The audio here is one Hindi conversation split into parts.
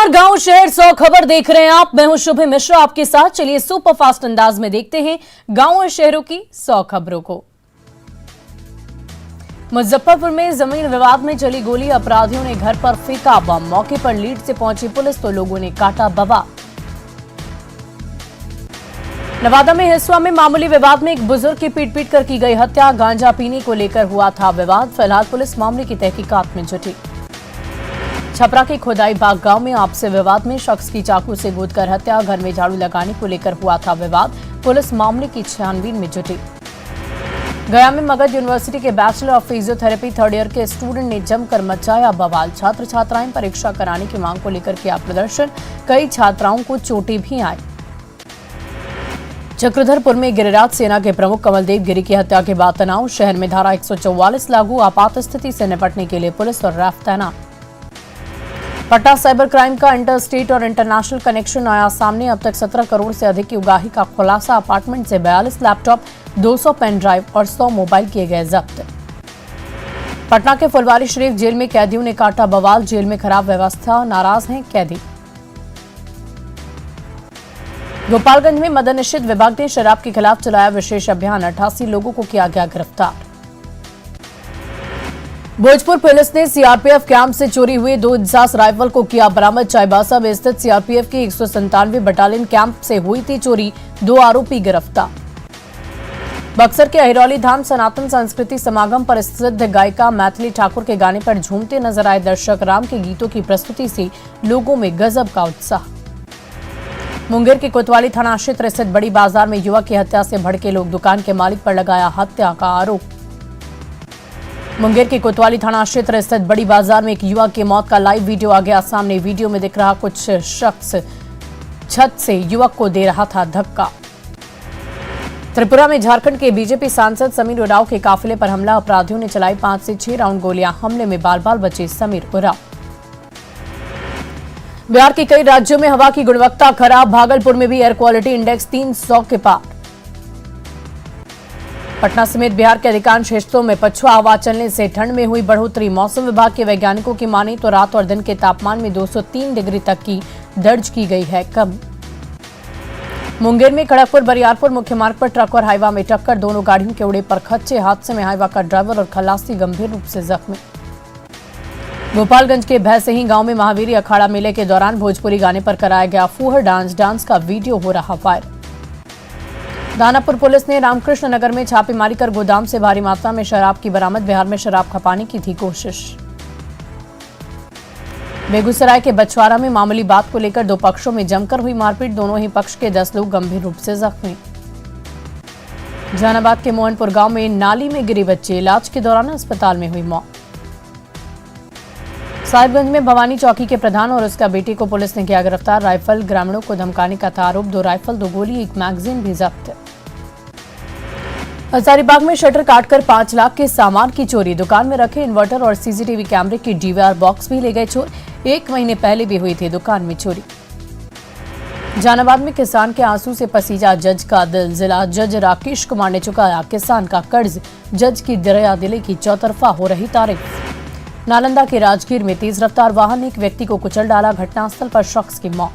नमस्कार, गांव शहर 100 खबर देख रहे हैं आप। मैं हूं शुभे मिश्रा आपके साथ। चलिए सुपर फास्ट अंदाज में देखते हैं गांव और शहरों की 100 खबरों को। मुजफ्फरपुर में जमीन विवाद में चली गोली, अपराधियों ने घर पर फेंका बम। मौके पर लीड से पहुंची पुलिस तो लोगों ने काटा बवाल। नवादा में हिसुआ में मामूली विवाद में एक बुजुर्ग की पीट कर की गई हत्या। गांजा पीने को लेकर हुआ था विवाद। फिलहाल पुलिस मामले की तहकीकात में जुटी। छपरा के खुदाई बाग गांव में आपसी विवाद में शख्स की चाकू से गोदकर हत्या। घर में झाड़ू लगाने को लेकर हुआ था विवाद। पुलिस मामले की छानबीन में जुटी। गया में मगध यूनिवर्सिटी के bachelor of physiotherapy 3rd year के स्टूडेंट ने जमकर मचाया बवाल। छात्र छात्राएं परीक्षा कराने की मांग को लेकर किया प्रदर्शन। कई छात्राओं को चोटें भी आई। चक्रधरपुर में गिरिराज सेना के प्रमुख कमलदेव गिरी की हत्या के बाद तनाव। शहर में धारा 144 लागू। आपात स्थिति से निपटने के लिए पुलिस और रैफ तैनात। पटना साइबर क्राइम का इंटर स्टेट और इंटरनेशनल कनेक्शन आया सामने। अब तक 17 करोड़ से अधिक की उगाही का खुलासा। अपार्टमेंट से 42 लैपटॉप, 200 पेन ड्राइव और 100 मोबाइल किए गए जब्त। पटना के फुलवारी शरीफ जेल में कैदियों ने काटा बवाल। जेल में खराब व्यवस्था, नाराज हैं कैदी। गोपालगंज में मद्य निषेध विभाग ने शराब के खिलाफ चलाया विशेष अभियान। 88 लोगों को किया गया गिरफ्तार। भोजपुर पुलिस ने सीआरपीएफ कैंप से चोरी हुए 2 इंसास राइफल को किया बरामद। चाईबासा में स्थित सीआरपीएफ की 197 बटालियन कैंप से हुई थी चोरी। 2 आरोपी गिरफ्तार। बक्सर के अहिरौली धाम सनातन संस्कृति समागम पर प्रसिद्ध गायिका मैथिली ठाकुर के गाने पर झूमते नजर आए दर्शक। राम के गीतों की प्रस्तुति से लोगों में गजब का उत्साह। मुंगेर के कोतवाली थाना क्षेत्र स्थित बड़ी बाजार में युवक की हत्या से भड़के लोग। दुकान के मालिक पर लगाया हत्या का आरोप। मुंगेर के कोतवाली थाना क्षेत्र स्थित बड़ी बाजार में एक युवक की मौत का लाइव वीडियो आ गया सामने। वीडियो में दिख रहा कुछ शख्स छत से युवक को दे रहा था धक्का। त्रिपुरा में झारखंड के बीजेपी सांसद समीर उरांव के काफिले पर हमला। अपराधियों ने चलाई 5 से 6 राउंड गोलियां। हमले में बाल बाल बचे समीर उरांव। बिहार के कई राज्यों में हवा की गुणवत्ता खराब। भागलपुर में भी एयर क्वालिटी इंडेक्स 300 के पार। पटना समेत बिहार के अधिकांश हिस्सों में पछुआ हवा चलने से ठंड में हुई बढ़ोतरी। मौसम विभाग के वैज्ञानिकों की माने तो रात और दिन के तापमान में 203 डिग्री तक की दर्ज की गई है कमी। मुंगेर में खड़गपुर बरियारपुर मुख्य मार्ग पर ट्रक और हाईवा में टक्कर। दोनों गाड़ियों के उड़े पर खच्चे। हादसे में हाईवा का ड्राइवर और खलासी गंभीर रूप से जख्मी। गोपालगंज के भैसही गांव में महावीरी अखाड़ा मेले के दौरान भोजपुरी गाने पर कराया गया फूहर डांस का वीडियो हो रहा वायरल। दानापुर पुलिस ने रामकृष्ण नगर में छापेमारी कर गोदाम से भारी मात्रा में शराब की बरामद। बिहार में शराब खपाने की थी कोशिश। बेगूसराय के बछवाड़ा में मामूली बात को लेकर 2 पक्षों में जमकर हुई मारपीट। दोनों ही पक्ष के 10 लोग गंभीर रूप से जख्मी। जहानाबाद के मोहनपुर गांव में नाली में गिरी बच्चे, इलाज के दौरान अस्पताल में हुई मौत। साहिबगंज में भवानी चौकी के प्रधान और उसका बेटे को पुलिस ने किया गिरफ्तार। राइफल, ग्रामीणों को धमकाने का था आरोप। 2 राइफल, 2 गोली, 1 मैगजीन भी जब्त। हजारीबाग में शटर काटकर 5 लाख के सामान की चोरी। दुकान में रखे इन्वर्टर और सीसीटीवी कैमरे की डीवीआर बॉक्स भी ले गए चोर। 1 महीने पहले भी हुई थी दुकान में चोरी। जहानाबाद में किसान के आंसू से पसीजा जज का दिल। जिला जज राकेश कुमार ने चुकाया किसान का कर्ज। जज की दरिया दिली की चौतरफा हो रही तारीफ। नालंदा के राजगीर में तेज रफ्तार वाहन ने एक व्यक्ति को कुचल डाला। घटनास्थल पर शख्स की मौत।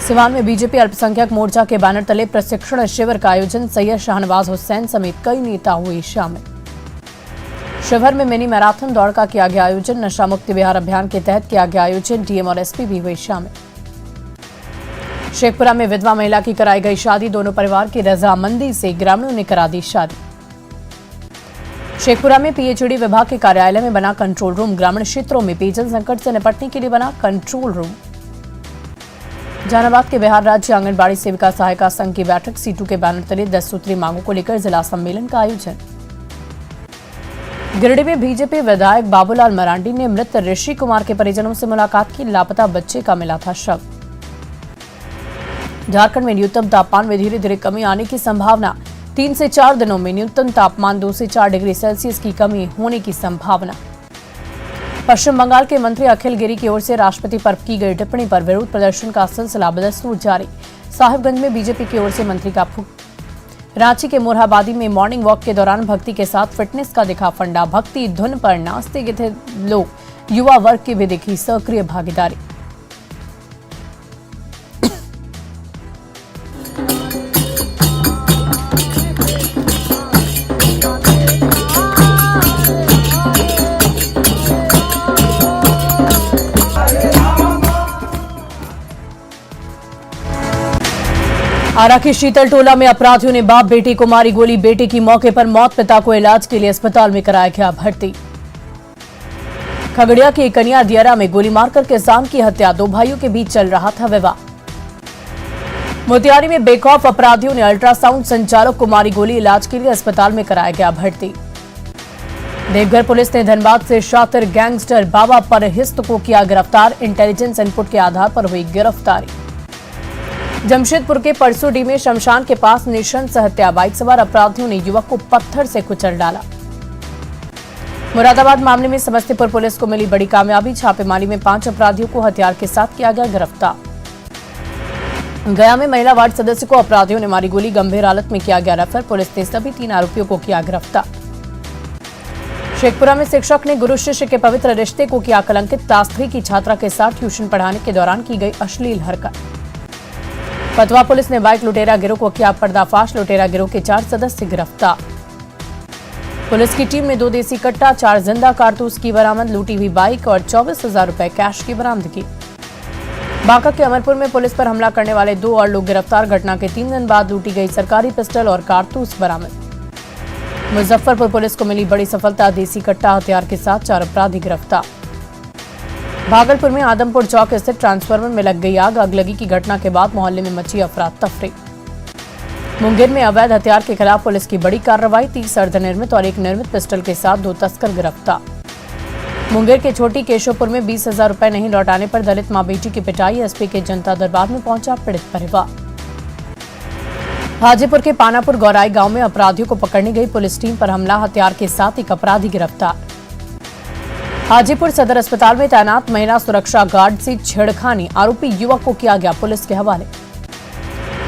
सिवान में बीजेपी अल्पसंख्यक मोर्चा के बैनर तले प्रशिक्षण शिविर का आयोजन। सैयद शाहनवाज हुसैन समेत कई नेता हुए शामिल। शिवहर में मिनी मैराथन दौड़ का किया गया आयोजन। नशा मुक्त बिहार अभियान के तहत किया गया आयोजन। डीएम और एसपी भी हुए शामिल। शेखपुरा में विधवा महिला की कराई गई शादी। दोनों परिवार की रजामंदी से ग्रामीणों ने करा दी शादी। शेखपुरा में पीएचईडी विभाग के कार्यालय में बना कंट्रोल रूम। ग्रामीण क्षेत्रों में पेयजल संकट से निपटने के लिए बना कंट्रोल रूम। जहानाबाद के बिहार राज्य आंगनबाड़ी सेविका सहायिका संघ की बैठक। सीटू के बैनर तले 10 सूत्री मांगों को लेकर जिला सम्मेलन का आयोजन। गिरिडीह में बीजेपी विधायक बाबूलाल मरांडी ने मृत ऋषि कुमार के परिजनों से मुलाकात की। लापता बच्चे का मिला था शव। झारखंड में न्यूनतम तापमान में धीरे धीरे कमी आने की संभावना। 3 से 4 दिनों में न्यूनतम तापमान 2 से 4 डिग्री सेल्सियस की कमी होने की संभावना। पश्चिम बंगाल के मंत्री अखिल गिरी की ओर से राष्ट्रपति पर की गई टिप्पणी पर विरोध प्रदर्शन का सिलसिला बदस्तूर जारी। साहिबगंज में बीजेपी की ओर से मंत्री का रांची के मोरहाबादी में मॉर्निंग वॉक के दौरान भक्ति के साथ फिटनेस का दिखा फंडा। भक्ति धुन पर नाचते थे लोग। युवा वर्ग की भी दिखी सक्रिय भागीदारी। आरा की शीतल टोला में अपराधियों ने बाप बेटी को मारी गोली, बेटी की मौके पर मौत, पिता को इलाज के लिए अस्पताल में कराया गया भर्ती। खगड़िया के कनिया दियारा में गोली मारकर किसान की हत्या, दो भाइयों के बीच चल रहा था विवाद। मोतिहारी में बेखौफ अपराधियों ने अल्ट्रासाउंड संचालक को मारी गोली, इलाज के लिए अस्पताल में कराया गया भर्ती। देवघर पुलिस ने धनबाद से शातिर गैंगस्टर बाबा परहिस्त को किया गिरफ्तार, इंटेलिजेंस इनपुट के आधार पर हुई गिरफ्तारी। जमशेदपुर के परसोडी में शमशान के पास नृशंस हत्या, बाइक सवार अपराधियों ने युवक को पत्थर से कुचल डाला। मुरादाबाद मामले में समस्तीपुर पुलिस को मिली बड़ी कामयाबी, छापेमारी में 5 अपराधियों को हथियार के साथ किया गया गिरफ्तार। गया में महिला वार्ड सदस्य को अपराधियों ने मारी गोली, गंभीर हालत में किया गया रेफर, पुलिस ने सभी 3 आरोपियों को किया गिरफ्तार। शेखपुरा में शिक्षक ने गुरु शिष्य के पवित्र रिश्ते को किया कलंकित, क्लास 3 की छात्रा के साथ ट्यूशन पढ़ाने के दौरान की गई अश्लील हरकत। फतवा पुलिस ने बाइक लुटेरा गिरोह को किया पर्दाफाश, लुटेरा गिरोह के 4 सदस्य गिरफ्तार। पुलिस की टीम ने 2 देसी कट्टा, 4 जिंदा कारतूस की बरामद, लूटी हुई बाइक और 24,000 रुपए कैश की बरामदगी। बांका के अमरपुर में पुलिस पर हमला करने वाले 2 और लोग गिरफ्तार, घटना के 3 दिन बाद लूटी गई सरकारी पिस्टल और कारतूस बरामद। मुजफ्फरपुर पुलिस को मिली बड़ी सफलता, देसी कट्टा हथियार के साथ 4 अपराधी गिरफ्तार। भागलपुर में आदमपुर चौक स्थित ट्रांसफार्मर में लग गई आग, अगलगी की घटना के बाद मोहल्ले में मची अफरा तफरी। मुंगेर में अवैध हथियार के खिलाफ पुलिस की बड़ी कार्रवाई, 30 अर्धनिर्मित और 1 निर्मित पिस्टल के साथ 2 तस्कर गिरफ्तार। मुंगेर के छोटी केशवपुर में 20,000 रुपए नहीं लौटाने पर दलित मां बेटी की पिटाई, एसपी के जनता दरबार में पहुंचा पीड़ित परिवार। हाजीपुर के पानापुर गौराई गांव में अपराधियों को पकड़ने गई पुलिस टीम पर हमला, हथियार के साथ 1 अपराधी गिरफ्तार। हाजीपुर सदर अस्पताल में तैनात महिला सुरक्षा गार्ड से छेड़खानी, आरोपी युवक को किया गया पुलिस के हवाले।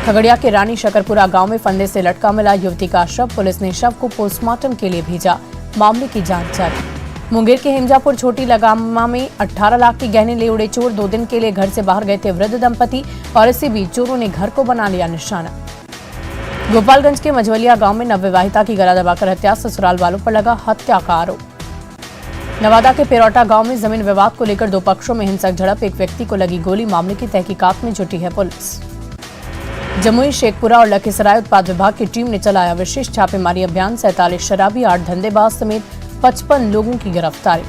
खगड़िया के रानी शकरपुरा गांव में फंदे से लटका मिला युवती का शव, पुलिस ने शव को पोस्टमार्टम के लिए भेजा, मामले की जांच जारी। मुंगेर के हिमजापुर छोटी लगामा में 18 लाख के गहने ले उड़े चोर, 2 दिन के लिए घर से बाहर गए थे वृद्ध दंपति और इसी बीच चोरों ने घर को बना लिया निशाना। गोपालगंज के मझवलिया गांव में नवविवाहिता की गला दबाकर हत्या, ससुराल वालों पर लगा हत्या का आरोप। नवादा के पेरोटा गांव में जमीन विवाद को लेकर 2 पक्षों में हिंसक झड़प, एक व्यक्ति को लगी गोली, मामले की तहकीकात में जुटी है पुलिस। जमुई, शेखपुरा और लखीसराय उत्पाद विभाग की टीम ने चलाया विशेष छापेमारी अभियान, 47 शराबी, 8 धंधेबाज समेत 55 लोगों की गिरफ्तारी।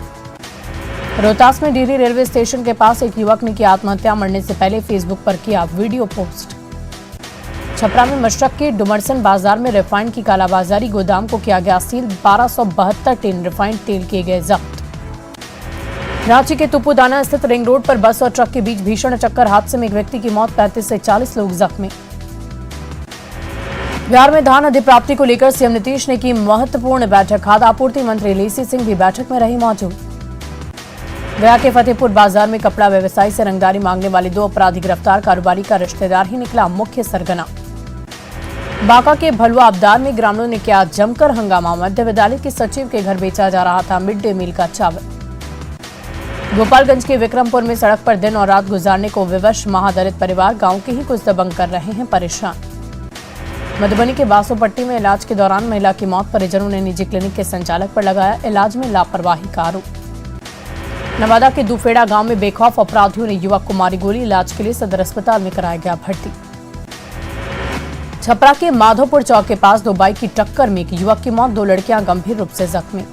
रोहतास में डिहरी रेलवे स्टेशन के पास एक युवक ने की आत्महत्या, मरने से पहले फेसबुक पर किया वीडियो पोस्ट। छपरा में मशरक के डुमरसन बाजार में रिफाइंड की कालाबाजारी, गोदाम को किया गया सील, 1272 टिन रिफाइंड तेल किए गए जब्त। रांची के तुपुदाना स्थित रिंग रोड पर बस और ट्रक के बीच भीषण टक्कर, हादसे में एक व्यक्ति की मौत, 35 से 40 लोग जख्मी। बिहार में धान अधिप्राप्ति को लेकर सीएम नीतीश ने की महत्वपूर्ण बैठक, खाद्य आपूर्ति मंत्री लेसी सिंह भी बैठक में रही मौजूद। गया के फतेहपुर बाजार में कपड़ा व्यवसायी से रंगदारी मांगने वाले 2 अपराधी गिरफ्तार, कारोबारी का रिश्तेदार ही निकला मुख्य सरगना। बांका के भलुआ अबदार में ग्रामीणों ने किया जमकर हंगामा, मध्य विद्यालय के सचिव के घर बेचा जा रहा था मिड डे मील का चावल। गोपालगंज के विक्रमपुर में सड़क पर दिन और रात गुजारने को विवश महादलित परिवार, गांव के ही कुछ दबंग कर रहे हैं परेशान। मधुबनी के बासोपट्टी में इलाज के दौरान महिला की मौत, परिजनों ने निजी क्लिनिक के संचालक पर लगाया इलाज में लापरवाही का आरोप। नवादा के दुफेड़ा गांव में बेखौफ अपराधियों ने युवक को मारी गोली, इलाज के लिए सदर अस्पताल में कराया गया भर्ती। छपरा के माधोपुर चौक के पास 2 बाइक की टक्कर में एक युवक की मौत, 2 लड़कियां गंभीर रूप से जख्मी।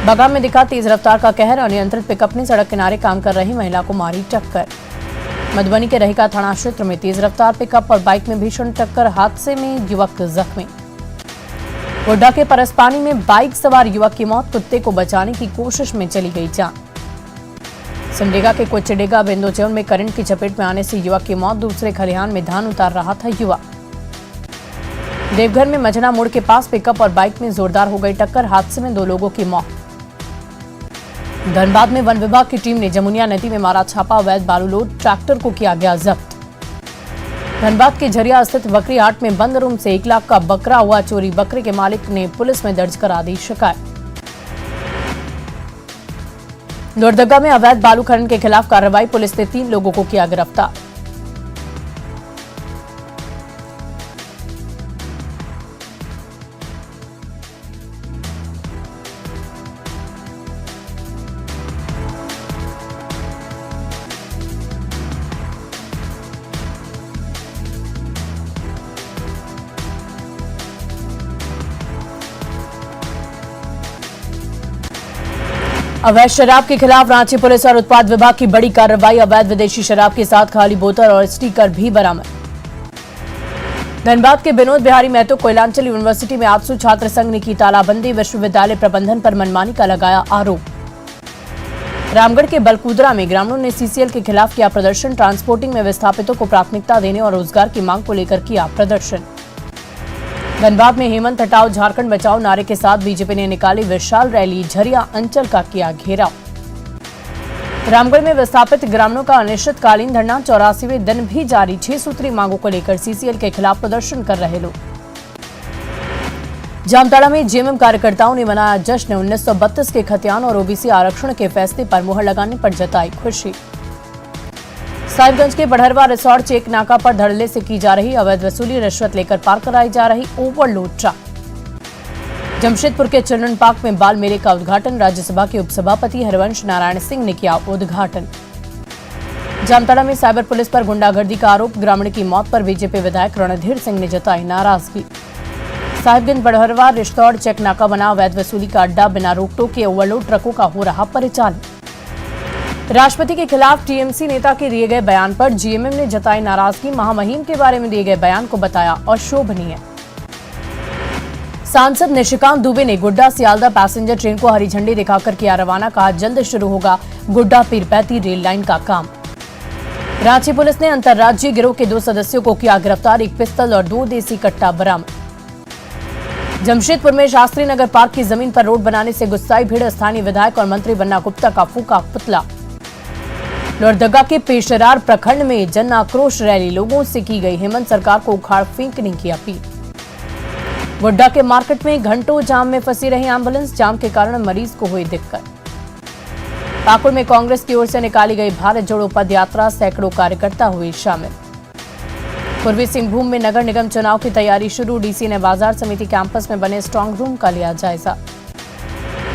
बगा में दिखा तेज रफ्तार का कहर, अनियंत्रित पिकअप ने सड़क किनारे काम कर रही महिला को मारी टक्कर। मधुबनी के रहिका थाना क्षेत्र में तेज रफ्तार पिकअप और बाइक में भीषण टक्कर, हादसे में युवक जख्मी। गोड्डा के परसपानी में बाइक सवार युवक की मौत, कुत्ते को बचाने की कोशिश में चली गई जान। सिमडेगा के कोचडेगा बिंदोचौर में करंट की चपेट में आने से युवक की मौत, दूसरे खलिहान में धान उतार रहा था युवक। देवघर में मझना मोड़ के पास पिकअप और बाइक में जोरदार हो गई टक्कर, हादसे में 2 लोगों की मौत। धनबाद में वन विभाग की टीम ने जमुनिया नदी में मारा छापा, अवैध बालू लोड ट्रैक्टर को किया गया जब्त। धनबाद के झरिया स्थित बकरी हाट में बंद रूम से 1 लाख का बकरा हुआ चोरी, बकरे के मालिक ने पुलिस में दर्ज करा दी शिकायत। लोहरदगा में अवैध बालू खनन के खिलाफ कार्रवाई, पुलिस ने 3 लोगों को किया गिरफ्तार। अवैध शराब के खिलाफ रांची पुलिस और उत्पाद विभाग की बड़ी कार्रवाई, अवैध विदेशी शराब के साथ खाली बोतल और स्टिकर भी बरामद। धनबाद के विनोद बिहारी महतो कोयलांचल यूनिवर्सिटी में आपसू छात्र संघ ने की तालाबंदी, विश्वविद्यालय प्रबंधन पर मनमानी का लगाया आरोप। रामगढ़ के बलकुदरा में ग्रामीणों ने सीसीएल के खिलाफ किया प्रदर्शन, ट्रांसपोर्टिंग में विस्थापितों को प्राथमिकता देने और रोजगार की मांग को लेकर किया प्रदर्शन। धनबाद में हेमंत हटाओ झारखंड बचाओ नारे के साथ बीजेपी ने निकाली विशाल रैली, झरिया अंचल का किया घेराव। रामगढ़ में विस्थापित ग्रामीणों का अनिश्चितकालीन धरना 84वें दिन भी जारी, 6 सूत्री मांगों को लेकर सीसीएल के खिलाफ प्रदर्शन कर रहे लोग। जामताड़ा में जेएमएम कार्यकर्ताओं ने मनाया जश्न, 1932 के खतियान और ओबीसी आरक्षण के फैसले पर मुहर लगाने पर जताई खुशी। साहिबगंज के बढ़रवा रिसोर्ट चेक नाका पर धड़ल्ले से की जा रही अवैध वसूली, रिश्वत लेकर पार कराई जा रही ओवरलोड ट्रक। जमशेदपुर के चिल्ड्रन पार्क में बाल मेले का उद्घाटन, राज्यसभा के उपसभापति हरिवंश नारायण सिंह ने किया उद्घाटन। जामताड़ा में साइबर पुलिस पर गुंडागर्दी का आरोप, ग्रामीण की मौत पर बीजेपी विधायक रणधीर सिंह ने जताई नाराजगी। साहिबगंज बढ़रवा रिसोर्ट चेक नाका बना अवैध वसूली का अड्डा, बिना रोक टोक के ओवरलोड ट्रकों का हो रहा परिचालन। राष्ट्रपति के खिलाफ टीएमसी नेता के दिए गए बयान पर जीएमएम ने जताई नाराजगी, महामहिम के बारे में दिए गए बयान को बताया अशोभनीय। सांसद निशिकांत दुबे ने गुड्डा सियालदा पैसेंजर ट्रेन को हरी झंडी दिखाकर किया रवाना, कहा जल्द शुरू होगा गुड्डा पीरपैती रेल लाइन का काम। रांची पुलिस ने अंतर्राज्यीय गिरोह के 2 सदस्यों को किया गिरफ्तार, 1 पिस्तौल और 2 देसी कट्टा बरामद। जमशेदपुर में शास्त्री नगर पार्क की जमीन पर रोड बनाने से गुस्साई भीड़, स्थानीय विधायक और मंत्री बन्ना गुप्ता का फूका पुतला। लोहरदगा के पेशरार प्रखंड में जन आक्रोश रैली, लोगों से की गई हेमंत सरकार को उखाड़ फेंकने की अपील। गोड्डा के मार्केट में घंटों जाम में फंसी रही एम्बुलेंस, जाम के कारण मरीज को हुई दिक्कत। पाकुड़ में कांग्रेस की ओर से निकाली गई भारत जोड़ो पद यात्रा, सैकड़ों कार्यकर्ता हुए शामिल। पूर्वी सिंहभूम में नगर निगम चुनाव की तैयारी शुरू, डीसी ने बाजार समिति कैंपस में बने स्ट्रांग रूम का लिया जायजा।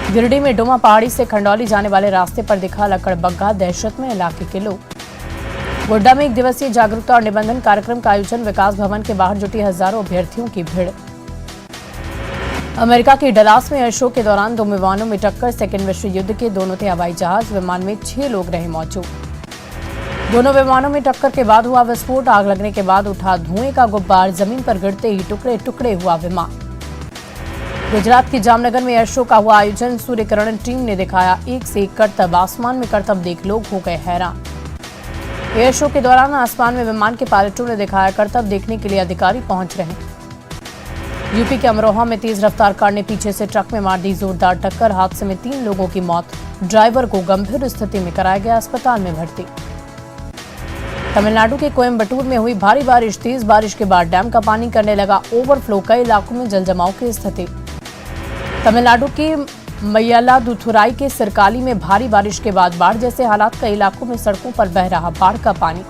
गिरिडीह में डोमा पहाड़ी से खंडौली जाने वाले रास्ते पर दिखा लकड़बग्घा, दहशत में इलाके के लोग। गोड्डा में 1 दिवसीय जागरूकता और निबंधन कार्यक्रम का आयोजन, विकास भवन के बाहर जुटी हजारों अभ्यर्थियों की भीड़। अमेरिका के डलास में एयर शो के दौरान 2 विमानों में टक्कर, सेकेंड विश्व युद्ध के दोनों थे हवाई जहाज, विमान में 6 लोग रहे मौजूद। दोनों विमानों में टक्कर के बाद हुआ विस्फोट, आग लगने के बाद उठा धुएं का गुब्बार, जमीन पर गिरते ही टुकड़े टुकड़े हुआ विमान। गुजरात के जामनगर में एयर शो का हुआ आयोजन, सूर्यकिरण टीम ने दिखाया एक से एक करतब, आसमान में करतब देख लोग हो गए हैरान। एयर शो के दौरान आसमान में विमान के पायलटों ने दिखाया करतब, देखने के लिए अधिकारी पहुंच रहे। यूपी के अमरोहा में तेज रफ्तार कार ने पीछे से ट्रक में मार दी जोरदार टक्कर, हादसे में 3 लोगों की मौत, ड्राइवर को गंभीर स्थिति में कराया गया अस्पताल में भर्ती। तमिलनाडु के कोयम्बटूर में हुई भारी बारिश, तेज बारिश के बाद डैम का पानी करने लगा ओवरफ्लो, कई इलाकों में जलजमाव की स्थिति। तमिलनाडु के मय्यालादुथुराई के सिरकाली में भारी बारिश के बाद बाढ़ जैसे हालात, कई इलाकों में सड़कों पर बह रहा बाढ़ का पानी।